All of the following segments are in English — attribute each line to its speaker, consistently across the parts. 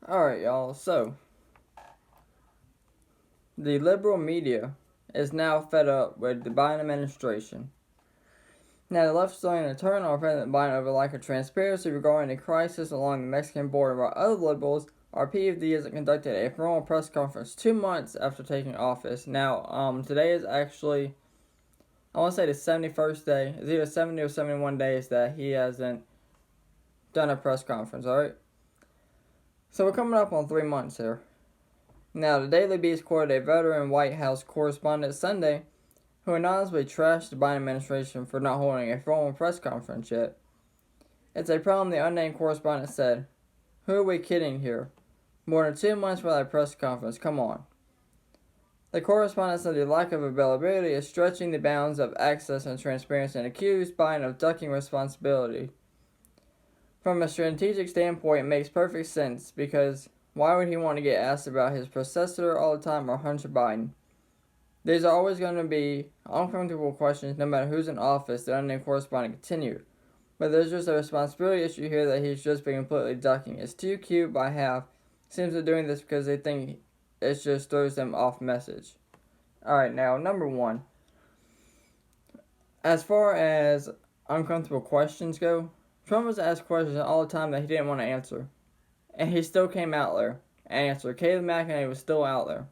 Speaker 1: Alright, y'all. So, the liberal media is now fed up with the Biden administration. Now, the left is starting to turn on President Biden over lack of transparency regarding the crisis along the Mexican border, while other liberals are peeved he hasn't conducted a formal press conference 2 months after taking office. Now, today is actually, I want to say the 71st day. It's either 70 or 71 days that he hasn't done a press conference, alright? So we're coming up on 3 months here. Now, the Daily Beast quoted a veteran White House correspondent Sunday who anonymously trashed the Biden administration for not holding a formal press conference yet. It's a problem, the unnamed correspondent said. Who are we kidding here? More than 2 months without a press conference, come on. The correspondent said the lack of availability is stretching the bounds of access and transparency and accused Biden of ducking responsibility. From a strategic standpoint, it makes perfect sense because why would he want to get asked about his predecessor all the time or Hunter Biden? These are always going to be uncomfortable questions no matter who's in office, the unnamed correspondent continued. But there's just a responsibility issue here that he's just been completely ducking. It's too cute by half. Seems they're doing this because they think it just throws them off message. Alright, now, number one. As far as uncomfortable questions go, Trump was asked questions all the time that he didn't want to answer. And he still came out there and answered. Kayleigh McEnany was still out there.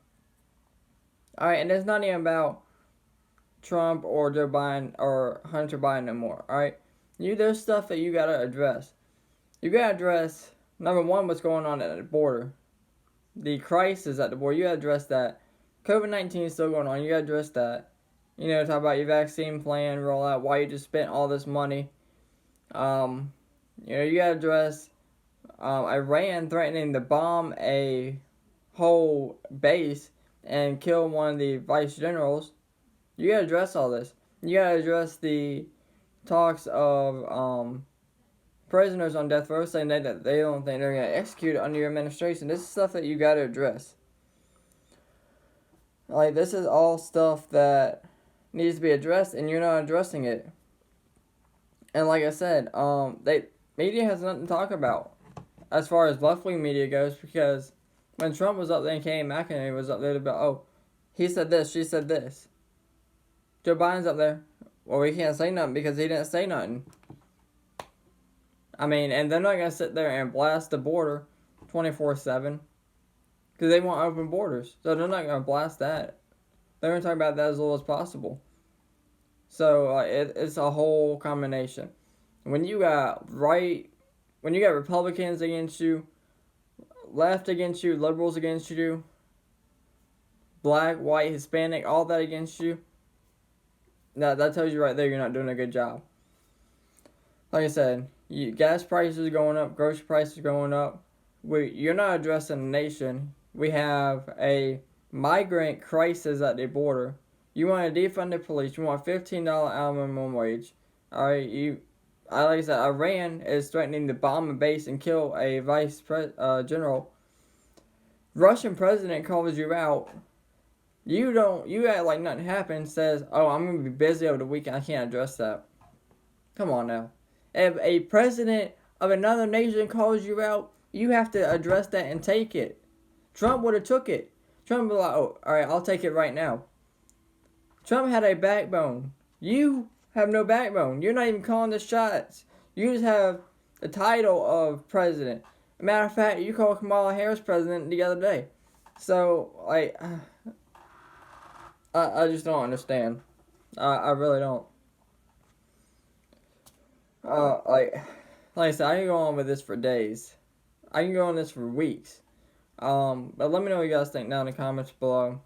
Speaker 1: Alright, and it's not even about Trump or Joe Biden or Hunter Biden no more. Alright? There's stuff that you gotta address. You gotta address, number one, what's going on at the border. The crisis at the border, you gotta address that. COVID-19 is still going on, you gotta address that. Talk about your vaccine plan, rollout, why you just spent all this money. You gotta address Iran threatening to bomb a whole base and kill one of the vice generals. You gotta address all this. You gotta address the talks of prisoners on death row saying that they don't think they're gonna execute under your administration. This is stuff that you gotta address. Like, this is all stuff that needs to be addressed, and you're not addressing it. And like I said, media has nothing to talk about as far as left-wing media goes, because when Trump was up there and Kayleigh McEnany was up there about, oh, he said this, she said this. Joe Biden's up there. Well, we can't say nothing because he didn't say nothing. I mean, and they're not going to sit there and blast the border 24/7 because they want open borders. So they're not going to blast that. They're going to talk about that as little as possible. So it's a whole combination. When you got Republicans against you, left against you, liberals against you, black, white, Hispanic, all that against you, that tells you right there you're not doing a good job. Like I said, gas prices are going up, grocery prices are going up. You're not addressing the nation. We have a migrant crisis at the border. You want to defund the police. You want $15 hour minimum wage. Alright, like I said, Iran is threatening to bomb a base and kill a vice general. Russian president calls you out. You act like nothing happened, says, oh, I'm going to be busy over the weekend, I can't address that. Come on now. If a president of another nation calls you out, you have to address that and take it. Trump would have took it. Trump would be like, oh, alright, I'll take it right now. Trump had a backbone. You have no backbone. You're not even calling the shots. You just have the title of president. Matter of fact, you called Kamala Harris president the other day. So, like, I just don't understand. I really don't. Like I said, I can go on with this for days. I can go on this for weeks. But let me know what you guys think down in the comments below.